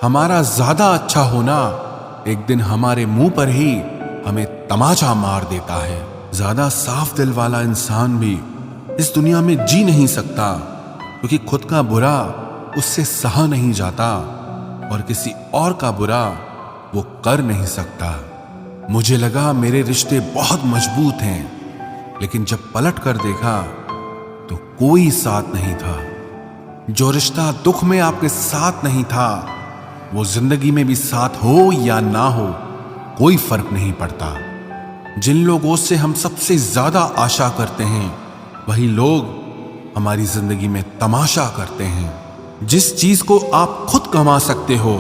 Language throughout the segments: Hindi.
हमारा ज्यादा अच्छा होना एक दिन हमारे मुंह पर ही हमें तमाचा मार देता है। ज्यादा साफ दिल वाला इंसान भी इस दुनिया में जी नहीं सकता, क्योंकि खुद का बुरा उससे सहा नहीं जाता और किसी और का बुरा वो कर नहीं सकता। मुझे लगा मेरे रिश्ते बहुत मजबूत हैं, लेकिन जब पलट कर देखा तो कोई साथ नहीं था। जो रिश्ता दुख में आपके साथ नहीं था, वो जिंदगी में भी साथ हो या ना हो कोई फर्क नहीं पड़ता। जिन लोगों से हम सबसे ज्यादा आशा करते हैं, वही लोग हमारी जिंदगी में तमाशा करते हैं। जिस चीज को आप खुद कमा सकते हो,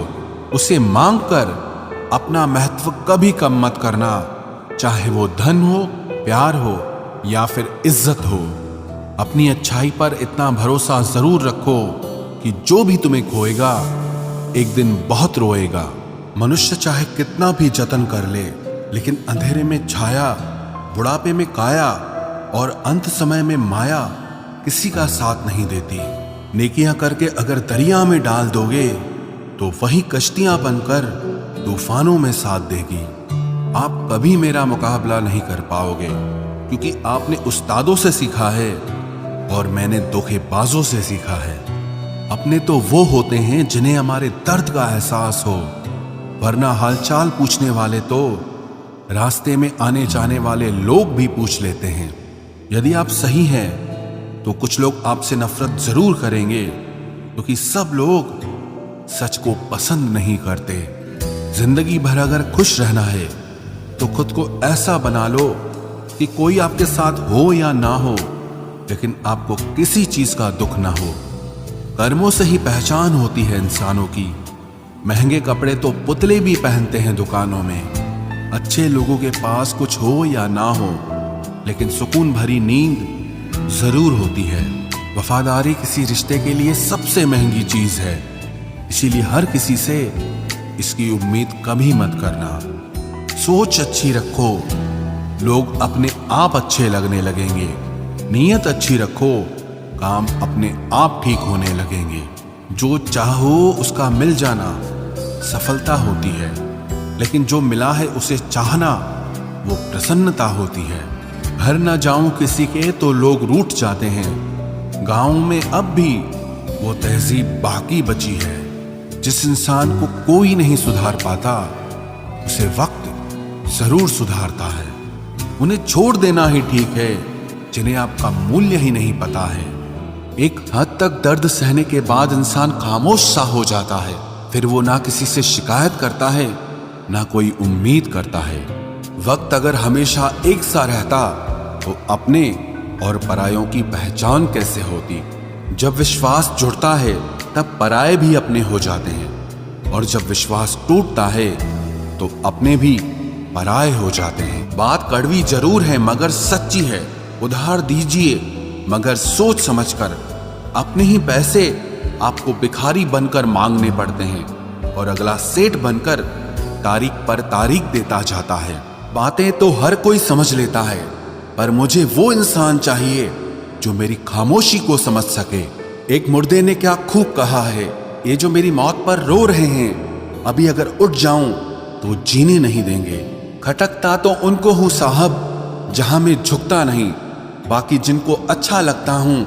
उसे मांग कर अपना महत्व कभी कम मत करना, चाहे वो धन हो, प्यार हो या फिर इज्जत हो। अपनी अच्छाई पर इतना भरोसा जरूर रखो कि जो भी तुम्हें खोएगा एक दिन बहुत रोएगा। मनुष्य चाहे कितना भी जतन कर ले, लेकिन अंधेरे में छाया, बुढ़ापे में काया और अंत समय में माया किसी का साथ नहीं देती। नेकियां करके अगर दरिया में डाल दोगे तो वही कश्तियां बनकर तूफानों में साथ देगी। आप कभी मेरा मुकाबला नहीं कर पाओगे, क्योंकि आपने उस्तादों से सीखा है और मैंने धोखेबाजों से सीखा है। अपने तो वो होते हैं जिन्हें हमारे दर्द का एहसास हो, वरना हालचाल पूछने वाले तो रास्ते में आने जाने वाले लोग भी पूछ लेते हैं। यदि आप सही हैं तो कुछ लोग आपसे नफरत जरूर करेंगे, क्योंकि सब लोग सच को पसंद नहीं करते। जिंदगी भर अगर खुश रहना है तो खुद को ऐसा बना लो कि कोई आपके साथ हो या ना हो, लेकिन आपको किसी चीज का दुख ना हो। कर्मों से ही पहचान होती है इंसानों की। महंगे कपड़े तो पुतले भी पहनते हैं दुकानों में। अच्छे लोगों के पास कुछ हो या ना हो, लेकिन सुकून भरी नींद जरूर होती है। वफादारी किसी रिश्ते के लिए सबसे महंगी चीज है, इसीलिए हर किसी से इसकी उम्मीद कभी मत करना। सोच अच्छी रखो, लोग अपने आप अच्छे लगने लगेंगे। नीयत अच्छी रखो, काम अपने आप ठीक होने लगेंगे। जो चाहो उसका मिल जाना सफलता होती है, लेकिन जो मिला है उसे चाहना वो प्रसन्नता होती है। घर न जाऊं किसी के तो लोग रूठ जाते हैं। गांव में अब भी वो तहजीब बाकी बची है। जिस इंसान को कोई नहीं सुधार पाता, उसे वक्त जरूर सुधारता है। उन्हें छोड़ देना ही ठीक है जिन्हें आपका मूल्य ही नहीं पता है। एक हद तक दर्द सहने के बाद इंसान खामोश सा हो जाता है। फिर वो ना किसी से शिकायत करता है, ना कोई उम्मीद करता है। वक्त अगर हमेशा एक सा रहता तो अपने और परायों की पहचान कैसे होती। जब विश्वास जुड़ता है तब पराये भी अपने हो जाते हैं, और जब विश्वास टूटता है तो अपने भी पराये हो जाते हैं। बात कड़वी जरूर है मगर सच्ची है। उधार दीजिए मगर सोच समझकर। अपने ही पैसे आपको भिखारी बनकर मांगने पड़ते हैं, और अगला सेठ बनकर तारीख पर तारीख देता जाता है। बातें तो हर कोई समझ लेता है, पर मुझे वो इंसान चाहिए जो मेरी खामोशी को समझ सके। एक मुर्दे ने क्या खूब कहा है, ये जो मेरी मौत पर रो रहे हैं, अभी अगर उठ जाऊं तो जीने नहीं देंगे। खटकता तो उनको हूं साहब जहां में झुकता नहीं, बाकी जिनको अच्छा लगता हूं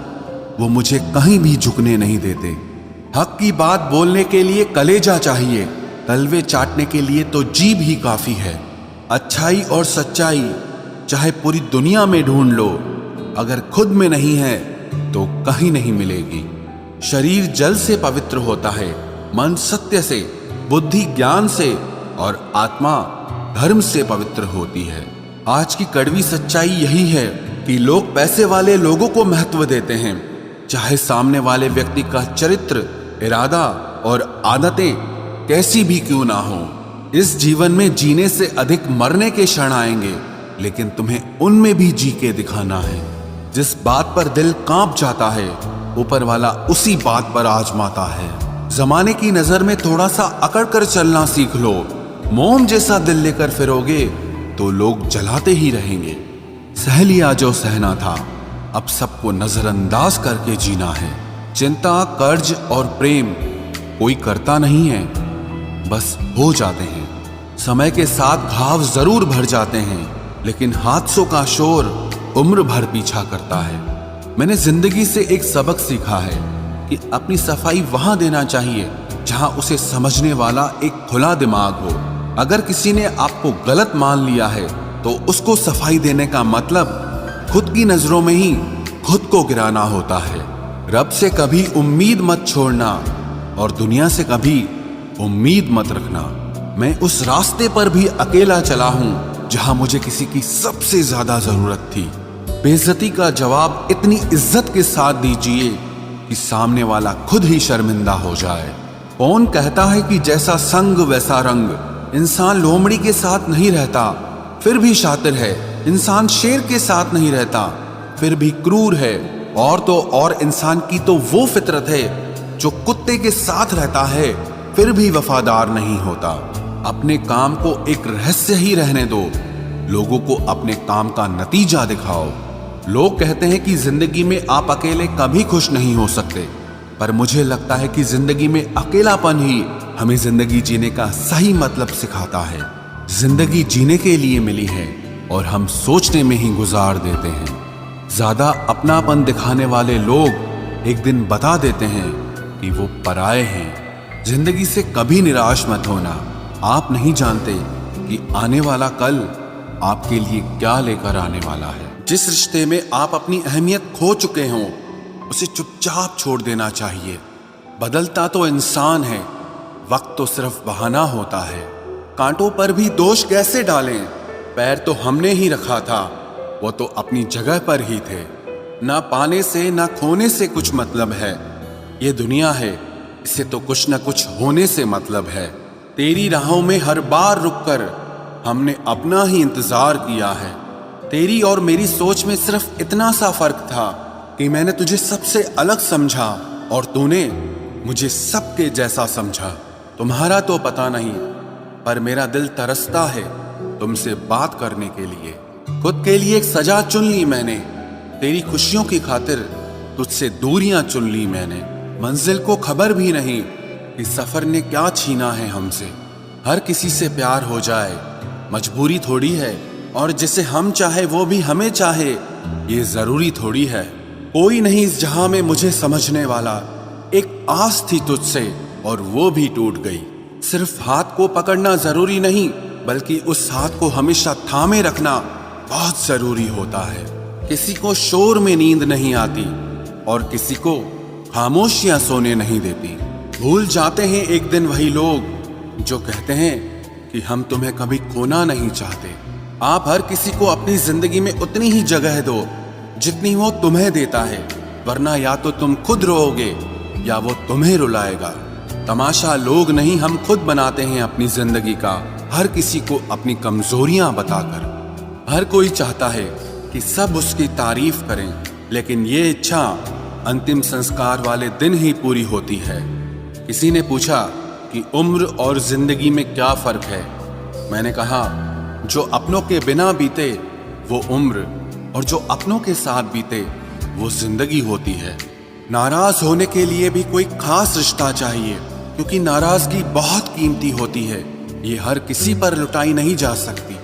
वो मुझे कहीं भी झुकने नहीं देते। हक की बात बोलने के लिए कलेजा चाहिए, तलवे चाटने के लिए तो जीभ ही काफी है। अच्छाई और सच्चाई चाहे पूरी दुनिया में ढूंढ लो, अगर खुद में नहीं है तो कहीं नहीं मिलेगी। शरीर जल से पवित्र होता है, मन सत्य से, बुद्धि ज्ञान से और आत्मा धर्म से पवित्र होती है। आज की कड़वी सच्चाई यही है कि लोग पैसे वाले लोगों को महत्व देते हैं, चाहे सामने वाले व्यक्ति का चरित्र, इरादा और आदतें कैसी भी क्यों ना हो। इस जीवन में जीने से अधिक मरने के क्षण आएंगे, लेकिन तुम्हें उनमें भी जी के दिखाना है। जिस बात पर दिल कांप जाता है, ऊपर वाला उसी बात पर आजमाता है। जमाने की नजर में थोड़ा सा अकड़ कर चलना सीख लो। मोम जैसा दिल लेकर फिरोगे तो लोग जलाते ही रहेंगे। सह लिया जो सहना था, अब सबको नजरअंदाज करके जीना है। चिंता, कर्ज और प्रेम कोई करता नहीं है, बस हो जाते हैं। समय के साथ घाव जरूर भर जाते हैं, लेकिन हादसों का शोर उम्र भर पीछा करता है। मैंने जिंदगी से एक सबक सीखा है कि अपनी सफाई वहां देना चाहिए जहां उसे समझने वाला एक खुला दिमाग हो। अगर किसी ने आपको गलत मान लिया है तो उसको सफाई देने का मतलब खुद की नजरों में ही खुद को गिराना होता है। रब से कभी उम्मीद मत छोड़ना और दुनिया से कभी उम्मीद मत रखना। मैं उस रास्ते पर भी अकेला चला हूं जहां मुझे किसी की सबसे ज्यादा जरूरत थी। बेइज्जती का जवाब इतनी इज्जत के साथ दीजिए कि सामने वाला खुद ही शर्मिंदा हो जाए। कौन कहता है कि जैसा संग वैसा रंग। इंसान लोमड़ी के साथ नहीं रहता फिर भी शातिर है। इंसान शेर के साथ नहीं रहता फिर भी क्रूर है। और तो और इंसान की तो वो फितरत है जो कुत्ते के साथ रहता है फिर भी वफादार नहीं होता। अपने काम को एक रहस्य ही रहने दो, लोगों को अपने काम का नतीजा दिखाओ। लोग कहते हैं कि जिंदगी में आप अकेले कभी खुश नहीं हो सकते, पर मुझे लगता है कि जिंदगी में अकेलापन ही हमें जिंदगी जीने का सही मतलब सिखाता है। जिंदगी जीने के लिए मिली है और हम सोचने में ही गुजार देते हैं। ज्यादा अपनापन दिखाने वाले लोग एक दिन बता देते हैं कि वो पराये हैं। जिंदगी से कभी निराश मत होना। आप नहीं जानते कि आने वाला कल आपके लिए क्या लेकर आने वाला है। जिस रिश्ते में आप अपनी अहमियत खो चुके हों उसे चुपचाप छोड़ देना चाहिए। बदलता तो इंसान है, वक्त तो सिर्फ बहाना होता है। कांटों पर भी दोष कैसे डालें, पैर तो हमने ही रखा था, वो तो अपनी जगह पर ही थे। ना पाने से ना खोने से कुछ मतलब है। ये दुनिया है, इसे तो कुछ न कुछ होने से मतलब है। तेरी राहों में हर बार रुककर हमने अपना ही इंतजार किया है। तेरी और मेरी सोच में सिर्फ इतना सा फर्क था कि मैंने तुझे सबसे अलग समझा और तूने मुझे सबके जैसा समझा। तुम्हारा तो पता नहीं, पर मेरा दिल तरसता है तुमसे बात करने के लिए। खुद के लिए एक सजा चुन ली मैंने, तेरी खुशियों की खातिर तुझसे दूरियां चुन ली मैंने। मंजिल को खबर भी नहीं कि सफर ने क्या छीना है हमसे। हर किसी से प्यार हो जाए मजबूरी थोड़ी है, और जिसे हम चाहे वो भी हमें चाहे ये जरूरी थोड़ी है। कोई नहीं इस जहां में मुझे समझने वाला, एक आस थी तुझसे और वो भी टूट गई। सिर्फ हाथ को पकड़ना जरूरी नहीं, बल्कि उस हाथ को हमेशा थामे रखना बहुत जरूरी होता है। किसी को शोर में नींद नहीं आती और किसी को खामोशियां सोने नहीं देती। भूल जाते हैं एक दिन वही लोग जो कहते हैं कि हम तुम्हें कभी खोना नहीं चाहते। आप हर किसी को अपनी जिंदगी में उतनी ही जगह दो जितनी वो तुम्हें देता है, वरना या तो तुम खुद रोओगे या वो तुम्हें रुलाएगा। तमाशा लोग नहीं, हम खुद बनाते हैं अपनी जिंदगी का, हर किसी को अपनी कमजोरियां बताकर। हर कोई चाहता है कि सब उसकी तारीफ करें, लेकिन ये इच्छा अंतिम संस्कार वाले दिन ही पूरी होती है। किसी ने पूछा कि उम्र और जिंदगी में क्या फर्क है। मैंने कहा, जो अपनों के बिना बीते वो उम्र, और जो अपनों के साथ बीते वो जिंदगी होती है। नाराज होने के लिए भी कोई खास रिश्ता चाहिए, क्योंकि नाराजगी बहुत कीमती होती है। ये हर किसी पर लुटाई नहीं जा सकती।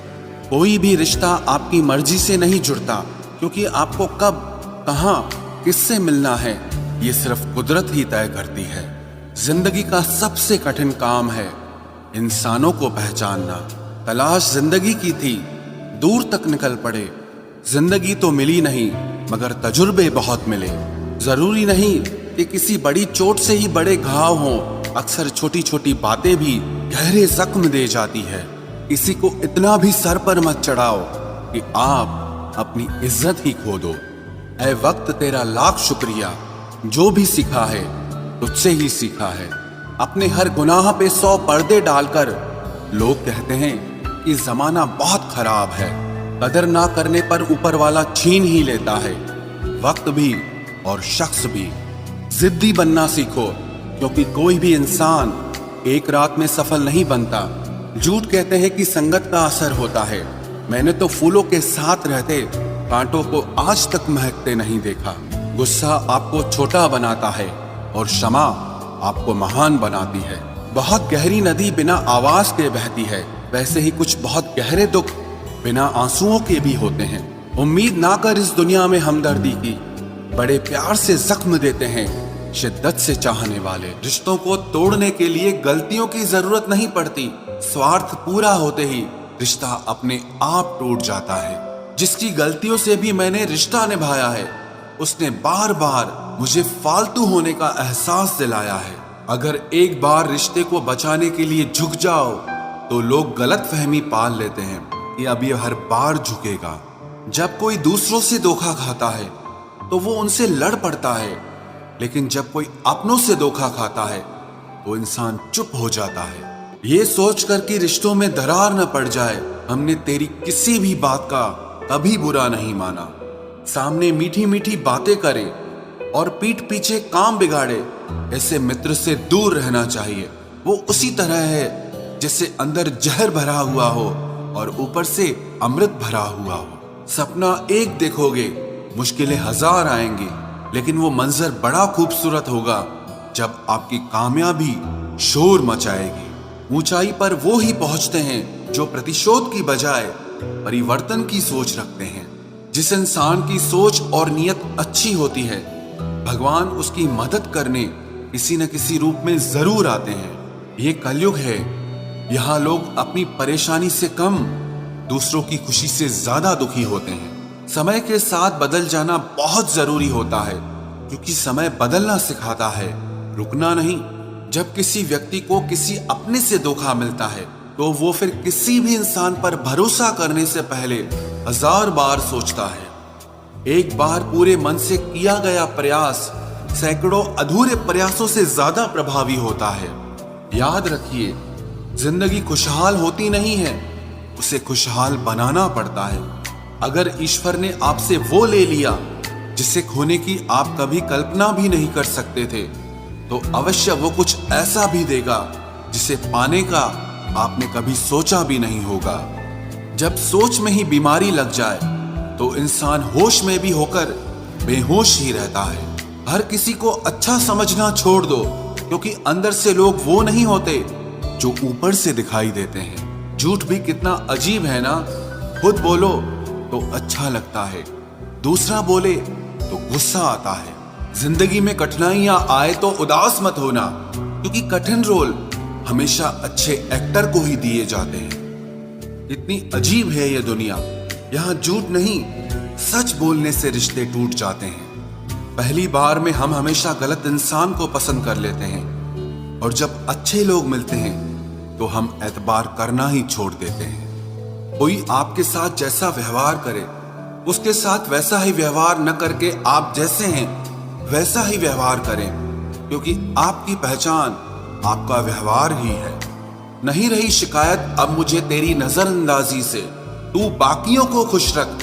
कोई भी रिश्ता आपकी मर्जी से नहीं जुड़ता, क्योंकि आपको कब, कहां, किससे मिलना है ये सिर्फ कुदरत ही तय करती है। जिंदगी का सबसे कठिन काम है इंसानों को पहचानना। तलाश जिंदगी की थी, दूर तक निकल पड़े। जिंदगी तो मिली नहीं, मगर तजुर्बे बहुत मिले। जरूरी नहीं कि किसी बड़ी चोट से ही बड़े घाव हों, अक्सर छोटी छोटी बातें भी गहरे जख्म दे जाती है। किसी को इतना भी सर पर मत चढ़ाओ कि आप अपनी इज्जत ही खो दो। ऐ वक्त तेरा लाख शुक्रिया, जो भी सीखा है तुझसे ही सीखा है। अपने हर गुनाह पे 100 पर्दे डालकर लोग कहते हैं कि जमाना बहुत खराब है। कदर ना करने पर ऊपर वाला छीन ही लेता है, वक्त भी और शख्स भी। जिद्दी बनना सीखो, क्योंकि कोई भी इंसान एक रात में सफल नहीं बनता। झूठ कहते हैं कि संगत का असर होता है। मैंने तो फूलों के साथ रहते कांटों को आज तक महकते नहीं देखा। गुस्सा आपको छोटा बनाता है और क्षमा आपको महान बनाती है। बहुत गहरी नदी बिना आवाज के बहती है, वैसे ही कुछ बहुत गहरे दुख बिना आंसुओं के भी होते हैं। उम्मीद ना कर इस दुनिया में हमदर्दी की, बड़े प्यार से जख्म देते हैं शिद्दत से चाहने वाले। रिश्तों को तोड़ने के लिए गलतियों की जरूरत नहीं पड़ती, स्वार्थ पूरा होते ही रिश्ता अपने आप टूट जाता है। जिसकी गलतियों से भी मैंने रिश्ता निभाया है, उसने बार बार मुझे फालतू होने का एहसास दिलाया है। अगर एक बार रिश्ते को बचाने के लिए झुक जाओ तो लोग गलत फहमी पाल लेते हैं कि अब ये हर बार झुकेगा। जब कोई दूसरों से धोखा खाता है तो वो उनसे लड़ पड़ता है, लेकिन जब कोई अपनों से धोखा खाता है तो इंसान चुप हो जाता है। ये सोचकर कि रिश्तों में दरार न पड़ जाए, हमने तेरी किसी भी बात का कभी बुरा नहीं माना। सामने मीठी मीठी बातें करे और पीठ पीछे काम बिगाड़े, ऐसे मित्र से दूर रहना चाहिए। वो उसी तरह है जैसे अंदर जहर भरा हुआ हो और ऊपर से अमृत भरा हुआ हो। सपना एक देखोगे, मुश्किलें हजार आएंगी, लेकिन वो मंजर बड़ा खूबसूरत होगा जब आपकी कामयाबी शोर मचाएगी। ऊंचाई पर वो ही पहुंचते हैं जो प्रतिशोध की बजाय परिवर्तन की सोच रखते हैं। जिस इंसान की सोच और नियत अच्छी होती है, भगवान उसकी मदद करने किसी न किसी रूप में जरूर आते हैं। ये कलयुग है, यहाँ लोग अपनी परेशानी से कम दूसरों की खुशी से ज्यादा दुखी होते हैं। समय के साथ बदल जाना बहुत जरूरी होता है, क्योंकि समय बदलना सिखाता है, रुकना नहीं। जब किसी व्यक्ति को किसी अपने से धोखा मिलता है तो वो फिर किसी भी इंसान पर भरोसा करने से पहले हजार बार सोचता है। एक बार पूरे मन से किया गया प्रयास सैकड़ों अधूरे प्रयासों से ज्यादा प्रभावी होता है। याद रखिए, जिंदगी खुशहाल होती नहीं है, उसे खुशहाल बनाना पड़ता है। अगर ईश्वर ने आपसे वो ले लिया जिसे खोने की आप कभी कल्पना भी नहीं कर सकते थे, तो अवश्य वो कुछ ऐसा भी देगा जिसे पाने का आपने कभी सोचा भी नहीं होगा। जब सोच में ही बीमारी लग जाए तो इंसान होश में भी होकर बेहोश ही रहता है। हर किसी को अच्छा समझना छोड़ दो, क्योंकि अंदर से लोग वो नहीं होते जो ऊपर से दिखाई देते हैं। झूठ भी कितना अजीब है ना, खुद बोलो तो अच्छा लगता है, दूसरा बोले तो गुस्सा आता है। जिंदगी में कठिनाइयां आए तो उदास मत होना, क्योंकि कठिन रोल हमेशा अच्छे एक्टर को ही दिए जाते हैं। इतनी अजीब है ये दुनिया, यहाँ झूठ नहीं सच बोलने से रिश्ते टूट जाते हैं। पहली बार में हम हमेशा गलत इंसान को पसंद कर लेते हैं, और जब अच्छे लोग मिलते हैं तो हम एतबार करना ही छोड़ देते हैं। कोई आपके साथ जैसा व्यवहार करे, उसके साथ वैसा ही व्यवहार न करके आप जैसे हैं वैसा ही व्यवहार करें, क्योंकि आपकी पहचान आपका व्यवहार ही है। नहीं रही शिकायत अब मुझे तेरी नजरअंदाजी से, तू बाकियों को खुश रख,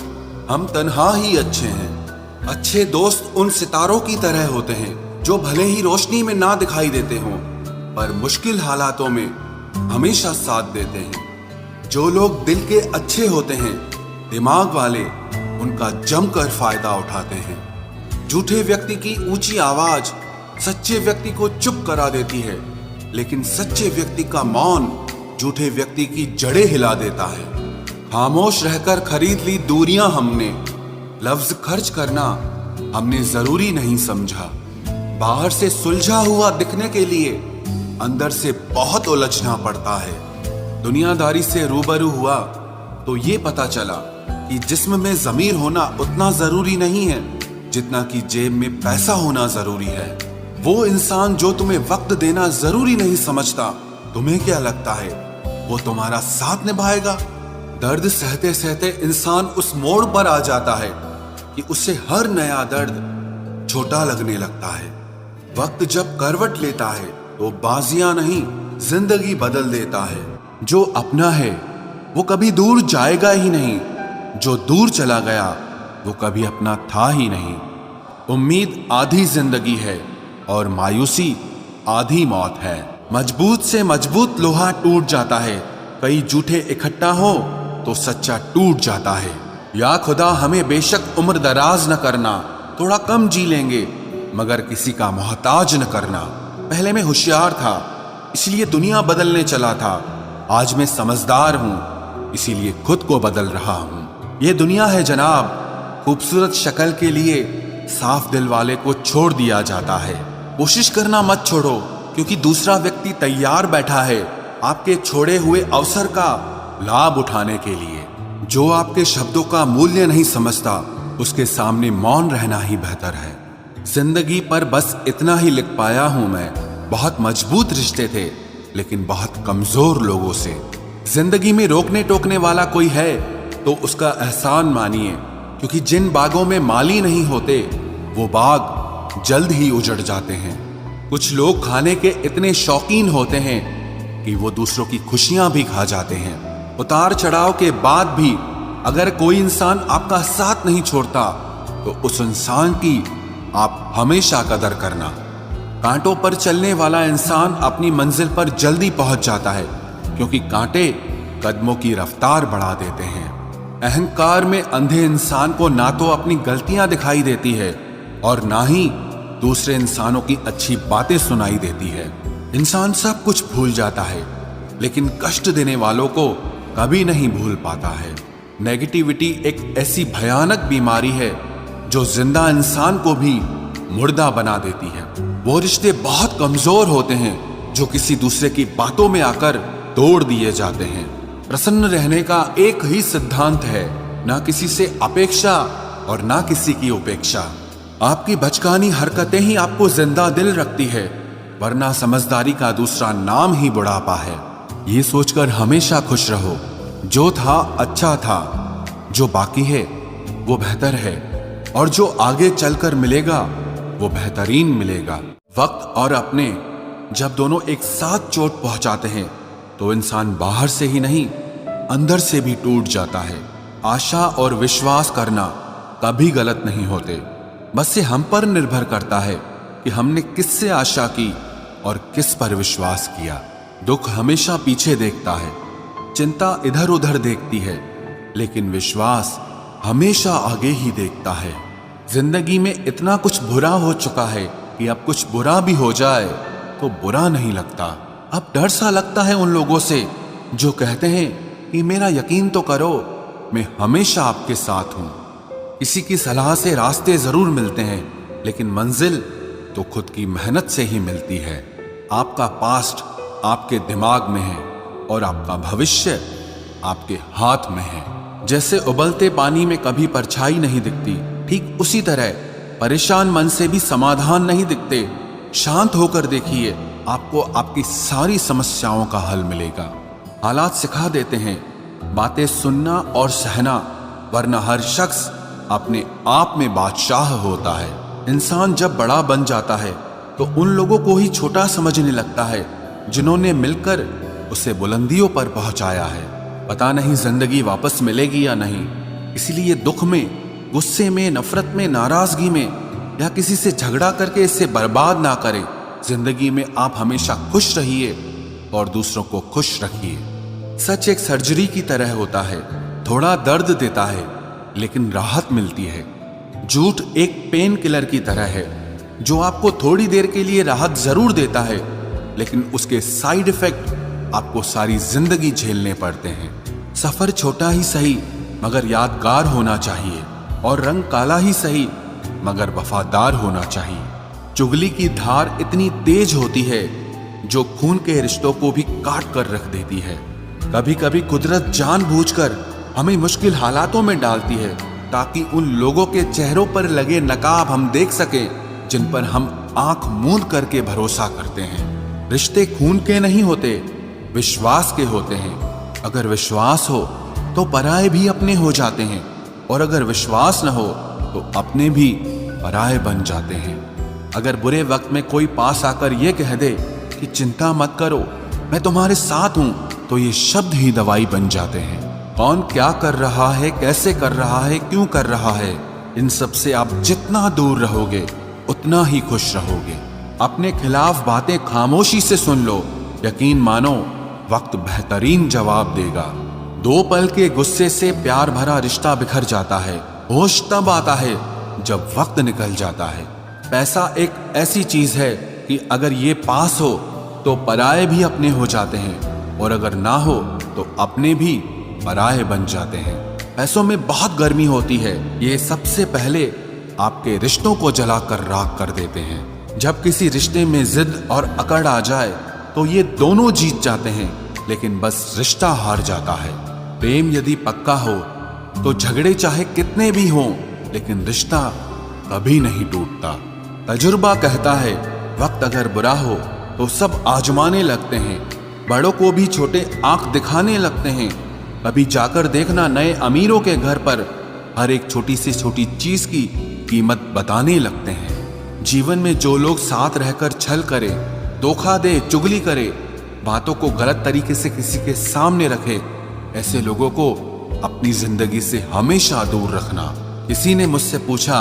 हम तन्हा ही अच्छे हैं। अच्छे दोस्त उन सितारों की तरह होते हैं जो भले ही रोशनी में ना दिखाई देते हों, पर मुश्किल हालातों में हमेशा साथ देते हैं। जो लोग दिल के अच्छे होते हैं, दिमाग वाले उनका जमकर फायदा उठाते हैं। झूठे व्यक्ति की ऊंची आवाज सच्चे व्यक्ति को चुप करा देती है, लेकिन सच्चे व्यक्ति का मौन झूठे व्यक्ति की जड़ें हिला देता है। खामोश रहकर खरीद ली दूरियां हमने, लफ्ज खर्च करना हमने जरूरी नहीं समझा। बाहर से सुलझा हुआ दिखने के लिए अंदर से बहुत उलझना पड़ता है। दुनियादारी से रूबरू हुआ तो ये पता चला कि जिस्म में जमीर होना उतना जरूरी नहीं है जितना कि जेब में पैसा होना जरूरी है। वो इंसान जो तुम्हें वक्त देना जरूरी नहीं समझता, तुम्हें क्या लगता है वो तुम्हारा साथ निभाएगा? दर्द सहते सहते इंसान उस मोड़ पर आ जाता है कि उसे हर नया दर्द छोटा लगने लगता है। वक्त जब करवट लेता है तो बाजियां नहीं जिंदगी बदल देता है। जो अपना है वो कभी दूर जाएगा ही नहीं, जो दूर चला गया वो कभी अपना था ही नहीं। उम्मीद आधी जिंदगी है और मायूसी आधी मौत है। मजबूत से मजबूत लोहा टूट जाता है, कई झूठे इकट्ठा हो तो सच्चा टूट जाता है। या खुदा हमें बेशक उम्र दराज न करना, थोड़ा कम जी लेंगे मगर किसी का मोहताज न करना। पहले मैं होशियार था इसलिए दुनिया बदलने चला था। आज मैं समझदार हूं, इसीलिए खुद को बदल रहा हूं। ये दुनिया है जनाब, खूबसूरत शक्ल के लिए साफ दिल वाले को छोड़ दिया जाता है। कोशिश करना मत छोड़ो, क्योंकि दूसरा व्यक्ति तैयार बैठा है आपके छोड़े हुए अवसर का लाभ उठाने के लिए। जो आपके शब्दों का मूल्य नहीं समझता, उसके सामने मौन रहना ही बेहतर है। जिंदगी पर बस इतना ही लिख पाया हूं मैं। बहुत मजबूत रिश्ते थे, लेकिन बहुत कमजोर लोगों से। जिंदगी में रोकने टोकने वाला कोई है तो उसका एहसान मानिए, क्योंकि जिन बागों में माली नहीं होते वो बाग जल्द ही उजड़ जाते हैं। कुछ लोग खाने के इतने शौकीन होते हैं कि वो दूसरों की खुशियां भी खा जाते हैं। उतार चढ़ाव के बाद भी अगर कोई इंसान आपका साथ नहीं छोड़ता तो उस इंसान की आप हमेशा कदर करना। कांटों पर चलने वाला इंसान अपनी मंजिल पर जल्दी पहुंच जाता है, क्योंकि कांटे कदमों की रफ्तार बढ़ा देते हैं। अहंकार में अंधे इंसान को ना तो अपनी गलतियां दिखाई देती है और ना ही दूसरे इंसानों की अच्छी बातें सुनाई देती है। इंसान सब कुछ भूल जाता है, लेकिन कष्ट देने वालों को कभी नहीं भूल पाता है। नेगेटिविटी एक ऐसी भयानक बीमारी है जो जिंदा इंसान को भी मुर्दा बना देती है। वो रिश्ते बहुत कमजोर होते हैं जो किसी दूसरे की बातों में आकर तोड़ दिए जाते हैं। प्रसन्न रहने का एक ही सिद्धांत है, ना किसी से अपेक्षा और ना किसी की उपेक्षा। आपकी बचकानी हरकतें ही आपको जिंदा दिल रखती है, वरना समझदारी का दूसरा नाम ही बुढ़ापा है। ये सोचकर हमेशा खुश रहो, जो था अच्छा था, जो बाकी है वो बेहतर है, और जो आगे चलकर मिलेगा वो बेहतरीन मिलेगा। वक्त और अपने जब दोनों एक साथ चोट पहुंचाते हैं तो इंसान बाहर से ही नहीं अंदर से भी टूट जाता है। आशा और विश्वास करना कभी गलत नहीं होते, बस ये हम पर निर्भर करता है कि हमने किससे आशा की और किस पर विश्वास किया। दुख हमेशा पीछे देखता है, चिंता इधर उधर देखती है, लेकिन विश्वास हमेशा आगे ही देखता है। जिंदगी में इतना कुछ बुरा हो चुका है कि अब कुछ बुरा भी हो जाए तो बुरा नहीं लगता। अब डर सा लगता है उन लोगों से जो कहते हैं कि मेरा यकीन तो करो, मैं हमेशा आपके साथ हूं। किसी की सलाह से रास्ते जरूर मिलते हैं, लेकिन मंजिल तो खुद की मेहनत से ही मिलती है। आपका पास्ट आपके दिमाग में है और आपका भविष्य आपके हाथ में है। जैसे उबलते पानी में कभी परछाई नहीं दिखती, ठीक उसी तरह परेशान मन से भी समाधान नहीं दिखते। शांत होकर देखिए, आपको आपकी सारी समस्याओं का हल मिलेगा। हालात सिखा देते हैं बातें सुनना और सहना, वरना हर शख्स अपने आप में बादशाह होता है। इंसान जब बड़ा बन जाता है तो उन लोगों को ही छोटा समझने लगता है जिन्होंने मिलकर उसे बुलंदियों पर पहुंचाया है। पता नहीं जिंदगी वापस मिलेगी या नहीं, इसलिए दुख में, गुस्से में, नफरत में, नाराजगी में या किसी से झगड़ा करके इसे बर्बाद ना करें। जिंदगी में आप हमेशा खुश रहिए और दूसरों को खुश रखिए। सच एक सर्जरी की तरह होता है, थोड़ा दर्द देता है लेकिन राहत मिलती है। झूठ एक पेन किलर की तरह है जो आपको थोड़ी देर के लिए राहत जरूर देता है, लेकिन उसके साइड इफेक्ट आपको सारी जिंदगी झेलने पड़ते हैं। सफर छोटा ही सही मगर यादगार होना चाहिए, और रंग काला ही सही मगर वफादार होना चाहिए। चुगली की धार इतनी तेज होती है जो खून के रिश्तों को भी काट कर रख देती है। कभी कभी कुदरत जानबूझकर हमें मुश्किल हालातों में डालती है ताकि उन लोगों के चेहरों पर लगे नकाब हम देख सकें जिन पर हम आंख मूंद करके भरोसा करते हैं। रिश्ते खून के नहीं होते, विश्वास के होते हैं। अगर विश्वास हो तो पराये भी अपने हो जाते हैं, और अगर विश्वास न हो तो अपने भी पराये बन जाते हैं। अगर बुरे वक्त में कोई पास आकर यह कह दे कि चिंता मत करो, मैं तुम्हारे साथ हूं, तो ये शब्द ही दवाई बन जाते हैं। कौन क्या कर रहा है, कैसे कर रहा है, क्यों कर रहा है, इन सब से आप जितना दूर रहोगे उतना ही खुश रहोगे। अपने खिलाफ बातें खामोशी से सुन लो, यकीन मानो वक्त बेहतरीन जवाब देगा। दो पल के गुस्से से प्यार भरा रिश्ता बिखर जाता है। होश तब आता है जब वक्त निकल जाता है। पैसा एक ऐसी चीज है कि अगर ये पास हो तो पराये भी अपने हो जाते हैं, और अगर ना हो तो अपने भी पराये बन जाते हैं। पैसों में बहुत गर्मी होती है, ये सबसे पहले आपके रिश्तों को जलाकर राख कर देते हैं। जब किसी रिश्ते में जिद और अकड़ आ जाए तो ये दोनों जीत जाते हैं, लेकिन बस रिश्ता हार जाता है। प्रेम यदि पक्का हो तो झगड़े चाहे कितने भी हों, लेकिन रिश्ता कभी नहीं टूटता। तजुर्बा कहता है, वक्त अगर बुरा हो तो सब आजमाने लगते हैं, बड़ों को भी छोटे आंख दिखाने लगते हैं। कभी जाकर देखना नए अमीरों के घर पर हर एक छोटी से छोटी चीज की कीमत बताने लगते हैं। जीवन में जो लोग साथ रहकर छल करे, धोखा दे, चुगली करे, बातों को गलत तरीके से किसी के सामने रखे, ऐसे लोगों को अपनी जिंदगी से हमेशा दूर रखना। किसी ने मुझसे पूछा,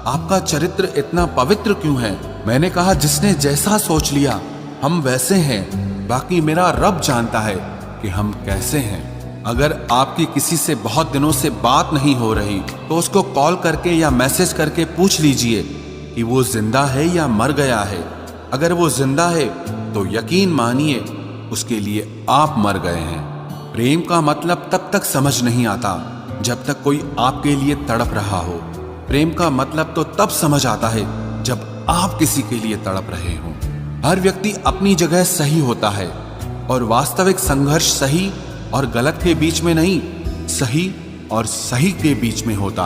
आपका चरित्र इतना पवित्र क्यों है? मैंने कहा, जिसने जैसा सोच लिया हम वैसे हैं, बाकी मेरा रब जानता है कि हम कैसे हैं। अगर आपकी किसी से बहुत दिनों से बात नहीं हो रही तो उसको कॉल करके या मैसेज करके पूछ लीजिए कि वो जिंदा है या मर गया है। अगर वो जिंदा है तो यकीन मानिए उसके लिए आप मर गए हैं। प्रेम का मतलब तब तक समझ नहीं आता जब तक कोई आपके लिए तड़प रहा हो। प्रेम का मतलब तो तब समझ आता है जब आप किसी के लिए तड़प रहे हों। हर व्यक्ति अपनी जगह सही होता है, और वास्तविक संघर्ष सही और गलत के बीच में नहीं, सही और सही के बीच में होता है।